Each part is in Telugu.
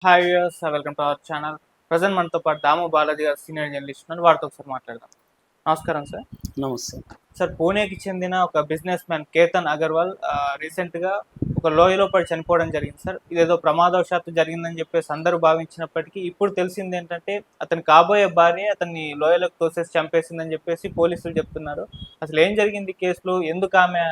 Hi viewers, welcome to our channel. Present మనతో పాటు దాము బాలాజీ గారు సీనియర్ జర్నలిస్ట్ ఉన్నారు. వారితో ఒకసారి మాట్లాడదాం. నమస్కారం సార్. నమస్తే. సార్, పూణేకి చెందిన ఒక బిజినెస్ మ్యాన్ కేతన్ అగర్వాల్ రీసెంట్గా ఒక లోయలో పడి చనిపోవడం జరిగింది సార్. ఇదేదో ప్రమాదవశాత్తు జరిగిందని చెప్పేసి అందరూ భావించినప్పటికీ ఇప్పుడు తెలిసింది ఏంటంటే అతని కాబోయే భార్య అతన్ని లోయలోకి తోసేసి చంపేసిందని చెప్పేసి పోలీసులు చెప్తున్నారు. అసలు ఏం జరిగింది కేసులో, ఎందుకు ఆమె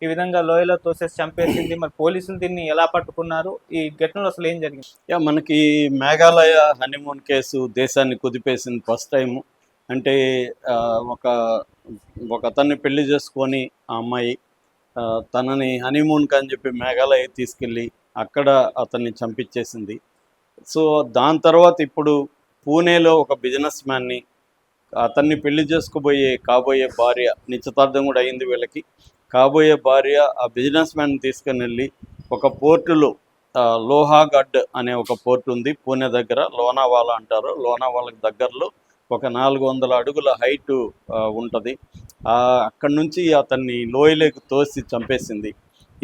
ఈ విధంగా లోయలో తోసేసి చంపేసింది, మరి పోలీసులు దీన్ని ఎలా పట్టుకున్నారు, ఈ ఘటనలో అసలు ఏం జరిగింది? మనకి మేఘాలయ హనీమూన్ కేసు దేశాన్ని కుదిపేసింది ఫస్ట్ టైము. అంటే ఒక ఒక అతన్ని పెళ్లి చేసుకొని ఆ అమ్మాయి తనని హనీమూన్కి అని చెప్పి మేఘాలయ తీసుకెళ్ళి అక్కడ అతన్ని చంపించేసింది. సో దాని తర్వాత ఇప్పుడు పూణేలో ఒక బిజినెస్ మ్యాన్ని అతన్ని పెళ్లి కాబోయే భార్య నిశ్చితార్థం కూడా అయింది వీళ్ళకి. కాబోయే భార్య ఆ బిజినెస్ మ్యాన్ తీసుకుని వెళ్ళి ఒక పోర్టులో లోహాగఢ్ అనే ఒక పోర్టు ఉంది పూణే దగ్గర, లోనావాలా అంటారు. లోనావాలాకి దగ్గరలో ఒక 400 అడుగుల హైటు ఉంటుంది. అక్కడి నుంచి అతన్ని లోయలోకి తోసి చంపేసింది.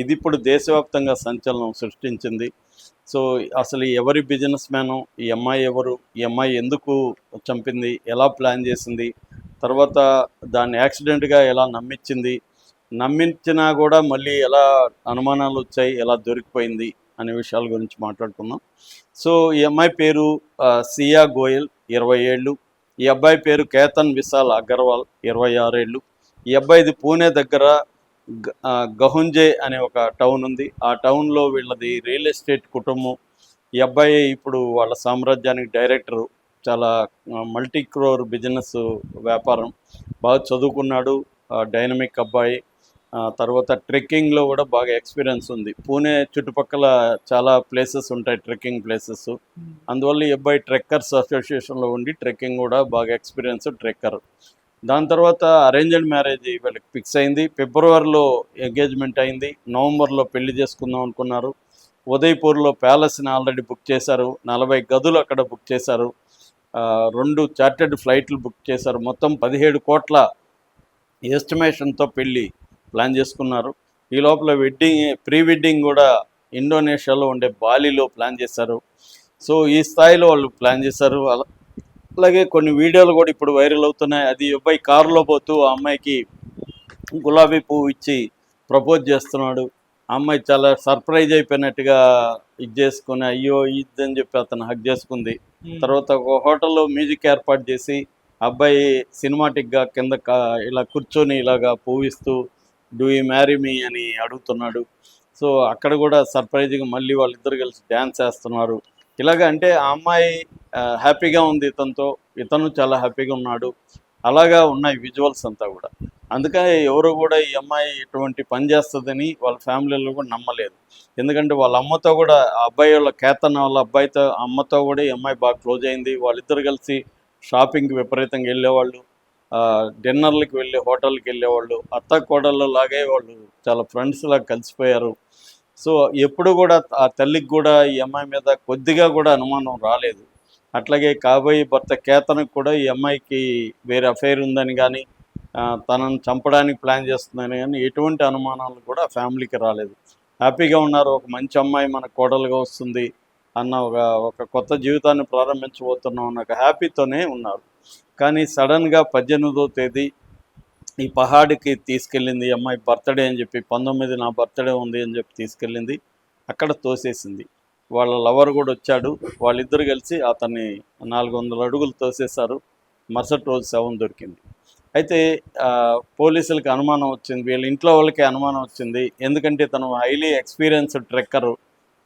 ఇది ఇప్పుడు దేశవ్యాప్తంగా సంచలనం సృష్టించింది. సో అసలు ఎవరి బిజినెస్ మ్యాను, ఈ అమ్మాయి ఎవరు, ఈ అమ్మాయి ఎందుకు చంపింది, ఎలా ప్లాన్ చేసింది, తర్వాత దాన్ని యాక్సిడెంట్గా ఎలా నమ్మించినా కూడా మళ్ళీ ఎలా అనుమానాలు వచ్చాయి, ఎలా దొరికిపోయింది అనే విషయాల గురించి మాట్లాడుకుందాం. సో ఈ అమ్మాయి పేరు సియా గోయల్, 20 ఏళ్ళు. ఈ అబ్బాయి పేరు కేతన్ విశాల్ అగర్వాల్, 26 ఏళ్ళు. ఈ అబ్బాయిది పూణే దగ్గర గహుంజే అనే ఒక టౌన్ ఉంది. ఆ టౌన్లో వీళ్ళది రియల్ ఎస్టేట్ కుటుంబం. ఈ అబ్బాయి ఇప్పుడు వాళ్ళ సామ్రాజ్యానికి డైరెక్టరు. చాలా మల్టీ క్రోర్ బిజినెస్ వ్యాపారం. బాగా చదువుకున్నాడు, డైనమిక్ అబ్బాయి. తర్వాత ట్రెక్కింగ్లో కూడా బాగా ఎక్స్పీరియన్స్ ఉంది. పూణే చుట్టుపక్కల చాలా ప్లేసెస్ ఉంటాయి, ట్రెక్కింగ్ ప్లేసెస్. అందువల్ల ఈ అబ్బాయి ట్రెక్కర్స్ అసోసియేషన్లో ఉండి ట్రెక్కింగ్ కూడా బాగా ఎక్స్పీరియన్స్ ట్రెక్కర్. దాని తర్వాత అరేంజ్డ్ మ్యారేజ్ వీళ్ళకి ఫిక్స్ అయింది. ఫిబ్రవరిలో ఎంగేజ్మెంట్ అయింది. నవంబర్లో పెళ్లి చేసుకుందాం అనుకున్నారు. ఉదయ్పూర్లో ప్యాలెస్ని ఆల్రెడీ బుక్ చేశారు. 40 గదులు అక్కడ బుక్ చేశారు. 2 చార్టెడ్ ఫ్లైట్లు బుక్ చేశారు. మొత్తం 17 కోట్ల ఎస్టిమేషన్తో పెళ్ళి ప్లాన్ చేసుకున్నారు. ఈ లోపల ప్రీ వెడ్డింగ్ కూడా ఇండోనేషియాలో ఉండే బాలిలో ప్లాన్ చేశారు. సో ఈ స్థాయిలో వాళ్ళు ప్లాన్ చేశారు. అలాగే కొన్ని వీడియోలు కూడా ఇప్పుడు వైరల్ అవుతున్నాయి. అది అబ్బాయి కారులో పోతూ ఆ అమ్మాయికి గులాబీ పువ్వు ఇచ్చి ప్రపోజ్ చేస్తున్నాడు. ఆ అమ్మాయి చాలా సర్ప్రైజ్ అయిపోయినట్టుగా ఇది చేసుకుని అయ్యో ఇదని చెప్పి అతను హక్ చేసుకుంది. తర్వాత ఒక హోటల్లో మ్యూజిక్ ఏర్పాటు చేసి అబ్బాయి సినిమాటిక్గా కింద ఇలా కూర్చొని ఇలాగా పూవిస్తూ డూ యూ మ్యారీ మీ అని అడుగుతున్నాడు. సో అక్కడ కూడా సర్ప్రైజ్గా మళ్ళీ వాళ్ళిద్దరు కలిసి డ్యాన్స్ వేస్తున్నారు. ఇలాగ అంటే ఆ అమ్మాయి హ్యాపీగా ఉంది ఇతనితో, ఇతను చాలా హ్యాపీగా ఉన్నాడు. అలాగా ఉన్నాయి విజువల్స్ అంతా కూడా. అందుకని ఎవరు కూడా ఈ అమ్మాయి ఇటువంటి పని చేస్తుందని వాళ్ళ ఫ్యామిలీలో కూడా నమ్మలేదు. ఎందుకంటే వాళ్ళ అమ్మతో కూడా, ఆ అబ్బాయి వాళ్ళ కేతన్ వాళ్ళ అబ్బాయితో అమ్మతో కూడా ఈ అమ్మాయి బాగా క్లోజ్ అయింది. వాళ్ళిద్దరు కలిసి షాపింగ్కి విపరీతంగా వెళ్ళేవాళ్ళు, డిన్నర్లకి వెళ్ళి హోటల్కి వెళ్ళేవాళ్ళు. అత్త కోడళ్ళు లాగే వాళ్ళు చాలా ఫ్రెండ్స్ లాగా కలిసిపోయారు. సో ఎప్పుడు కూడా ఆ తల్లికి కూడా ఈ అమ్మాయి మీద కొద్దిగా కూడా అనుమానం రాలేదు. అట్లాగే కాబోయే భర్త కేతన్కి కూడా ఈ అమ్మాయికి వేరే అఫైర్ ఉందని కానీ తనను చంపడానికి ప్లాన్ చేస్తుందని కానీ ఎటువంటి అనుమానాలు కూడా ఫ్యామిలీకి రాలేదు. హ్యాపీగా ఉన్నారు. ఒక మంచి అమ్మాయి మన కోడలుగా వస్తుంది అన్న ఒక కొత్త జీవితాన్ని ప్రారంభించబోతున్నాం అన్న ఒక హ్యాపీతోనే ఉన్నారు. కానీ సడన్గా 18వ తేదీ ఈ పహాడ్కి తీసుకెళ్ళింది ఈ అమ్మాయి. బర్త్డే అని చెప్పి 19 నా బర్త్డే ఉంది అని చెప్పి తీసుకెళ్ళింది. అక్కడ తోసేసింది. వాళ్ళ లవర్ కూడా వచ్చాడు. వాళ్ళిద్దరు కలిసి అతన్ని 400 అడుగులు తోసేశారు. మరుసటి రోజు శవం దొరికింది. అయితే పోలీసులకి అనుమానం వచ్చింది, వీళ్ళ ఇంట్లో వాళ్ళకి అనుమానం వచ్చింది. ఎందుకంటే తను హైలీ ఎక్స్పీరియన్స్డ్ ట్రెక్కరు.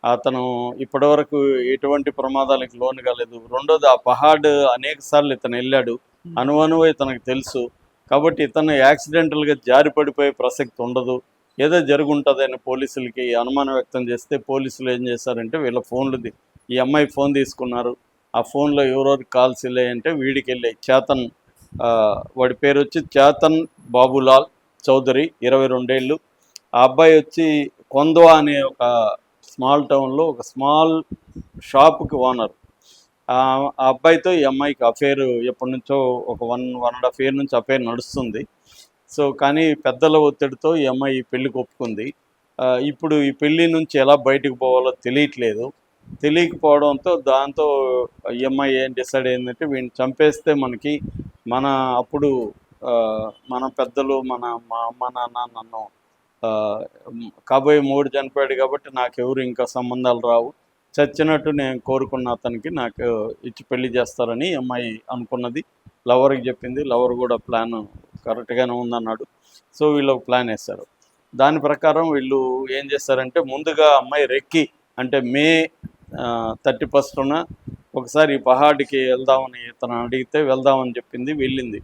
అతను ఇప్పటివరకు ఎటువంటి ప్రమాదాలకు లోను కాలేదు. రెండోది, ఆ పహాడ్ అనేక సార్లు ఇతను వెళ్ళాడు. అనువనువు ఇతనికి తెలుసు. కాబట్టి ఇతను యాక్సిడెంటల్గా జారి పడిపోయే ప్రసక్తి ఉండదు. ఏదో జరుగుంటుందని పోలీసులకి అనుమానం వ్యక్తం చేస్తే పోలీసులు ఏం చేశారంటే వీళ్ళ ఫోన్లు ఈ అమ్మాయి ఫోన్ తీసుకున్నారు. ఆ ఫోన్లో ఎవరెవరికి కాల్స్ వెళ్ళాయంటే వీడికి వెళ్ళాయి. చేతన్, వాడి పేరు వచ్చి చేతన్ బాబులాల్ చౌదరి, 22 ఏళ్ళు. ఆ అబ్బాయి వచ్చి కొందవా అనే ఒక స్మాల్ టౌన్లో ఒక స్మాల్ షాప్కి ఓనర్. ఆ అబ్బాయితో ఈ అమ్మాయికి అఫేర్ ఎప్పటి నుంచో ఒక 1.5 ఇయర్ నుంచి అఫేర్ నడుస్తుంది. సో కానీ పెద్దల ఒత్తిడితో ఈ అమ్మాయి పెళ్లికి ఒప్పుకుంది. ఇప్పుడు ఈ పెళ్లి నుంచి ఎలా బయటకు పోవాలో తెలియట్లేదు. తెలియకపోవడంతో దాంతో ఈఎంఐ ఏం డిసైడ్ అయిందంటే వీడిని చంపేస్తే మనకి మన అప్పుడు ఆ, మన పెద్దలు మా అమ్మ నాన్న నన్ను ఆ, కాబోయే మూడు చనిపోయాడు కాబట్టి నాకెవరు ఇంకా సంబంధాలు రావు, చచ్చినట్టు నేను కోరుకున్న అతనికి నాకు ఇచ్చి పెళ్లి చేస్తారని అమ్మాయి అనుకున్నది. లవర్కి చెప్పింది. లవర్ కూడా ప్లాన్ కరెక్ట్గానే ఉందన్నాడు. సో వీళ్ళు ఒక ప్లాన్ వేస్తారు. దాని ప్రకారం వీళ్ళు ఏం చేస్తారంటే ముందుగా అమ్మాయి రెక్కి అంటే మే 31న ఒకసారి పహాడ్కి వెళ్దామని ఇతను అడిగితే వెళ్దామని చెప్పింది. వెళ్ళింది.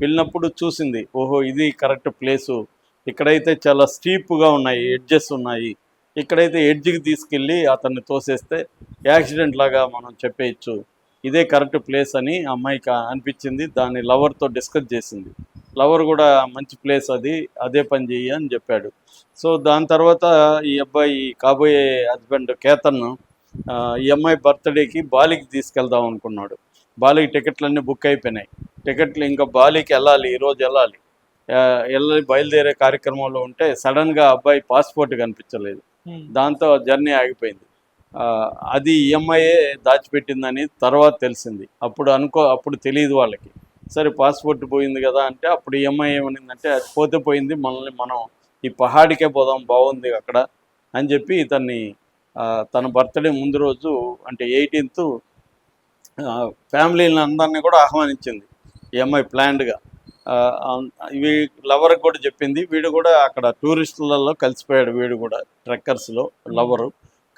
వెళ్ళినప్పుడు చూసింది, ఓహో ఇది కరెక్ట్ ప్లేసు, ఇక్కడైతే చాలా స్టీప్గా ఉన్నాయి, ఎడ్జెస్ ఉన్నాయి, ఇక్కడైతే ఎడ్జ్కి తీసుకెళ్ళి అతన్ని తోసేస్తే యాక్సిడెంట్ లాగా మనం చెప్పేయచ్చు, ఇదే కరెక్ట్ ప్లేస్ అని అమ్మాయికి అనిపించింది. దాన్ని లవర్తో డిస్కస్ చేసింది. లవర్ కూడా మంచి ప్లేస్ అది, అదే పని చెయ్యి అని చెప్పాడు. సో దాని తర్వాత ఈ అబ్బాయి కాబోయే హస్బెండ్ కేతన్ ఈ అమ్మాయి బర్త్డేకి బాలికి తీసుకెళ్దాం అనుకున్నాడు. బాలికి టికెట్లన్నీ బుక్ అయిపోయినాయి. టికెట్లు ఇంకా బాలికి వెళ్ళాలి, ఈరోజు వెళ్ళాలి. వెళ్ళి బయలుదేరే కార్యక్రమంలో ఉంటే సడన్గా అబ్బాయి పాస్పోర్ట్ కనిపించలేదు. దాంతో జర్నీ ఆగిపోయింది. అది ఈఎంఐఏ దాచిపెట్టిందని తర్వాత తెలిసింది. అప్పుడు తెలియదు వాళ్ళకి. సరే పాస్పోర్ట్ పోయింది కదా అంటే అప్పుడు ఈఎంఐ ఏమనిందంటే అది పోతే పోయింది, మనల్ని మనం ఈ పహాడికే పోదాం, బాగుంది అక్కడ అని చెప్పి ఇతన్ని తన బర్త్డే ముందు రోజు అంటే 18th ఫ్యామిలీని అందరినీ కూడా ఆహ్వానించింది ఈఎంఐ ప్లాన్డ్గా. ఇవి లవర్కి కూడా చెప్పింది. వీడు కూడా అక్కడ టూరిస్టులలో కలిసిపోయాడు. వీడు కూడా ట్రెక్కర్స్లో లవరు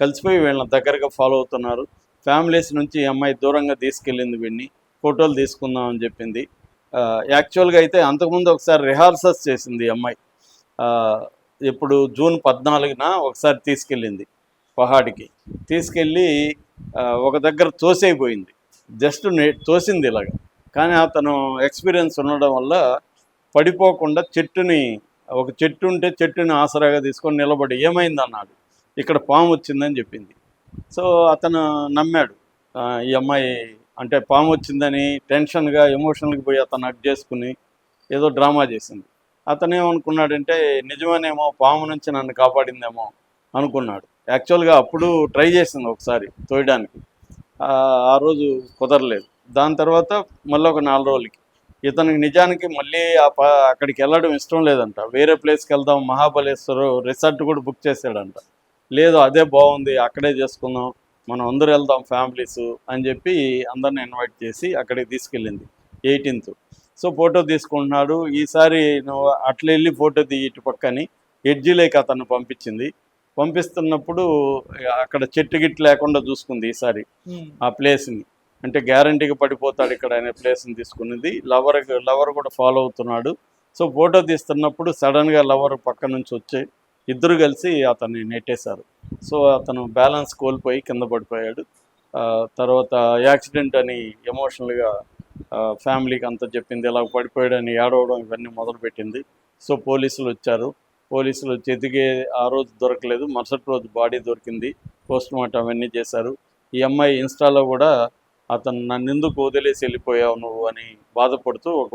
కలిసిపోయి వీళ్ళని దగ్గరగా ఫాలో అవుతున్నారు. ఫ్యామిలీస్ నుంచి ఈ అమ్మాయి దూరంగా తీసుకెళ్ళింది. వీడిని ఫోటోలు తీసుకుందామని చెప్పింది. యాక్చువల్గా అయితే అంతకుముందు ఒకసారి రిహార్సల్స్ చేసింది ఈ అమ్మాయి. ఇప్పుడు జూన్ 14న ఒకసారి తీసుకెళ్ళింది పహాడికి. తీసుకెళ్ళి ఒక దగ్గర తోసేయిపోయింది. జస్ట్ తోసింది ఇలాగ. కానీ అతను ఎక్స్పీరియన్స్ ఉండడం వల్ల పడిపోకుండా ఒక చెట్టు ఉంటే చెట్టుని ఆసరాగా తీసుకొని నిలబడి ఏమైంది అన్నాడు. ఇక్కడ పాము వచ్చిందని చెప్పింది. సో అతను నమ్మాడు. ఈ అమ్మాయి అంటే పాము వచ్చిందని టెన్షన్గా ఎమోషనల్కి పోయి అతను అడ్జస్ట్ చేసుకుని ఏదో డ్రామా చేసింది. అతను ఏమనుకున్నాడంటే నిజమేనేమో, పాము నుంచి నన్ను కాపాడిందేమో అనుకున్నాడు. యాక్చువల్గా అప్పుడు ట్రై చేసింది ఒకసారి తోయడానికి. ఆ రోజు కుదరలేదు. దాని తర్వాత మళ్ళీ ఒక 4 రోజులకి ఇతనికి నిజానికి మళ్ళీ అక్కడికి వెళ్ళడం ఇష్టం లేదంట. వేరే ప్లేస్కి వెళ్దాం, మహాబలేశ్వర రిసార్ట్ కూడా బుక్ చేశాడంట. లేదు అదే బాగుంది, అక్కడే చేసుకుందాం, మనం అందరూ వెళ్దాం ఫ్యామిలీస్ అని చెప్పి అందరిని ఇన్వైట్ చేసి అక్కడికి తీసుకెళ్ళింది 18th. సో ఫోటో తీసుకుంటున్నాడు. ఈసారి నువ్వు అట్లా వెళ్ళి ఫోటో ఇటు పక్కని ఎడ్జిలేకి అతను పంపిస్తున్నప్పుడు అక్కడ చెట్టు గిట్టు లేకుండా చూసుకుంది ఈసారి ఆ ప్లేస్ని. అంటే గ్యారంటీగా పడిపోతాడు ఇక్కడ అనే ప్లేస్ని తీసుకున్నది. లవర్ కూడా ఫాలో అవుతున్నాడు. సో ఫోటో తీస్తున్నప్పుడు సడన్గా లవర్ పక్క నుంచి వచ్చి ఇద్దరు కలిసి అతన్ని నెట్టేశారు. సో అతను బ్యాలెన్స్ కోల్పోయి కింద పడిపోయాడు. తర్వాత యాక్సిడెంట్ అని ఎమోషనల్గా ఫ్యామిలీకి అంతా చెప్పింది. ఇలా పడిపోయాడని ఏడవడం ఇవన్నీ మొదలుపెట్టింది. సో పోలీసులు వచ్చారు. పోలీసులు వచ్చి ఎదిగే ఆ రోజు దొరకలేదు, మరుసటి రోజు బాడీ దొరికింది. పోస్ట్మార్టం అవన్నీ చేశారు. ఈ అమ్మాయి ఇన్స్టాలో కూడా అతను నన్ను ఎందుకు వదిలేసి వెళ్ళిపోయావు నువ్వు అని బాధపడుతూ ఒక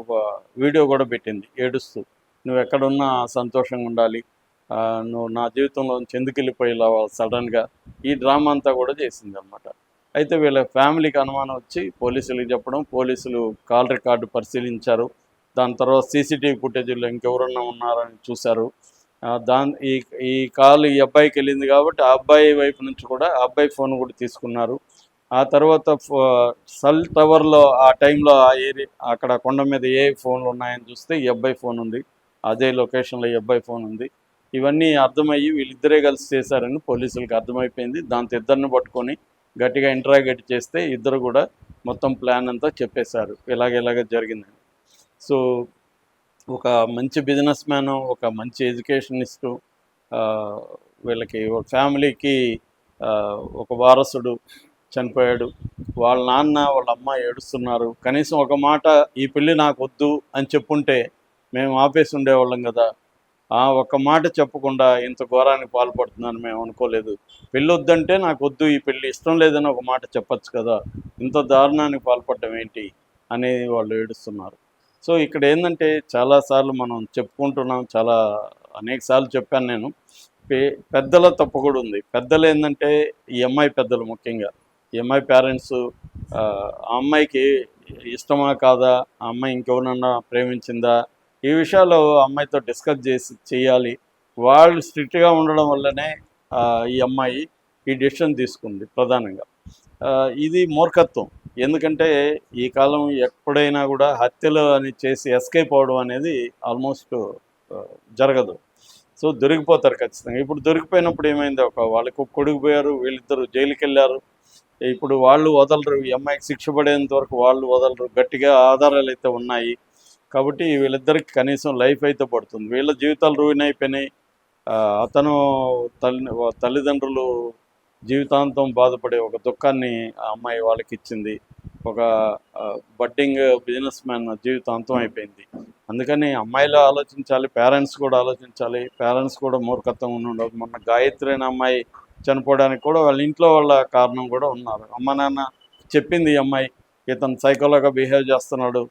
వీడియో కూడా పెట్టింది ఏడుస్తూ. నువ్వు ఎక్కడున్నా సంతోషంగా ఉండాలి, నువ్వు నా జీవితంలో నుంచి ఎందుకు వెళ్ళిపోయేలావా సడన్గా, ఈ డ్రామా అంతా కూడా చేసింది అనమాట. అయితే వీళ్ళ ఫ్యామిలీకి అనుమానం వచ్చి పోలీసులకు చెప్పడం, పోలీసులు కాల్ రికార్డు పరిశీలించారు. దాని తర్వాత సీసీటీవీ ఫుటేజీలో ఇంకెవరన్నా ఉన్నారని చూశారు. ఈ కాల్ ఈ అబ్బాయికి వెళ్ళింది కాబట్టి ఆ అబ్బాయి వైపు నుంచి కూడా ఆ అబ్బాయి ఫోన్ కూడా తీసుకున్నారు. ఆ తర్వాత సెల్ టవర్లో ఆ టైంలో ఆ ఏరియా అక్కడ కొండ మీద ఏ ఫోన్లు ఉన్నాయని చూస్తే ఈ అబ్బాయి ఫోన్ ఉంది, అదే లొకేషన్లో ఈ అబ్బాయి ఫోన్ ఉంది. ఇవన్నీ అర్థమయ్యి వీళ్ళిద్దరే కలిసి చేశారని పోలీసులకు అర్థమైపోయింది. దాంతో ఇద్దరిని పట్టుకొని గట్టిగా ఇంటరాగేట్ చేస్తే ఇద్దరు కూడా మొత్తం ప్లాన్ అంతా చెప్పేశారు, ఇలాగ జరిగిందని. సో ఒక మంచి బిజినెస్ మ్యాను, ఒక మంచి ఎడ్యుకేషనిస్టు, వీళ్ళకి ఫ్యామిలీకి ఒక వారసుడు చనిపోయాడు. వాళ్ళ నాన్న వాళ్ళ అమ్మ ఏడుస్తున్నారు. కనీసం ఒక మాట ఈ పెళ్ళి నాకు వద్దు అని చెప్పుంటే మేము ఆపేసి ఉండేవాళ్ళం కదా. ఒక్క మాట చెప్పకుండా ఇంత ఘోరానికి పాల్పడుతున్నాను మేము అనుకోలేదు. పెళ్ళి వద్దంటే నాకు వద్దు, ఈ పెళ్ళి ఇష్టం లేదని ఒక మాట చెప్పచ్చు కదా, ఇంత దారుణానికి పాల్పడడం ఏంటి అనేది వాళ్ళు ఏడుస్తున్నారు. సో ఇక్కడ ఏంటంటే చాలాసార్లు మనం చెప్పుకుంటున్నాం, అనేక సార్లు చెప్పాను నేను. పెద్దల తప్పు కూడా ఉంది. పెద్దలు ఏంటంటే ఈ అమ్మాయి పెద్దలు ముఖ్యంగా ఈ అమ్మాయి పేరెంట్స్ ఆ అమ్మాయికి ఇష్టమా కాదా, ఆ అమ్మాయి ఇంకెవరన్నా ప్రేమించిందా, ఈ విషయాలు అమ్మాయితో డిస్కస్ చేయాలి. వాళ్ళు స్ట్రిక్ట్గా ఉండడం వల్లనే ఈ అమ్మాయి ఈ డెసిషన్ తీసుకుంది ప్రధానంగా. ఇది మూర్ఖత్వం. ఎందుకంటే ఈ కాలం ఎప్పుడైనా కూడా హత్యలు అని చేసి ఎస్కేప్ అవడం అనేది ఆల్మోస్ట్ జరగదు. సో దొరికిపోతారు ఖచ్చితంగా. ఇప్పుడు దొరికిపోయినప్పుడు ఏమైంది, వాళ్ళకి కొడుకు పోయారు, వీళ్ళిద్దరు జైలుకి వెళ్ళారు. ఇప్పుడు వాళ్ళు వదలరు, ఈ అమ్మాయికి శిక్ష పడేంత వరకు వాళ్ళు వదలరు. గట్టిగా ఆధారాలు అయితే ఉన్నాయి కాబట్టి వీళ్ళిద్దరికి కనీసం లైఫ్ అయితే పడుతుంది. వీళ్ళ జీవితాలు రూయిన్ అయిపోయినాయి. అతను తల్లిదండ్రులు జీవితాంతం బాధపడే ఒక దుఃఖాన్ని ఆ అమ్మాయి వాళ్ళకి ఇచ్చింది. ఒక బడ్డింగ్ బిజినెస్ మ్యాన్ జీవితాంతం అయిపోయింది. అందుకని అమ్మాయిలు ఆలోచించాలి, పేరెంట్స్ కూడా ఆలోచించాలి. పేరెంట్స్ కూడా మూర్ఖత్వం ఉండదు. మొన్న గాయత్రి అనే అమ్మాయి చనిపోవడానికి కూడా వాళ్ళ ఇంట్లో వాళ్ళ కారణం కూడా ఉన్నారు. అమ్మ నాన్న చెప్పింది ఈ అమ్మాయి ఇతను సైకోలాగా బిహేవ్ చేస్తున్నాడు,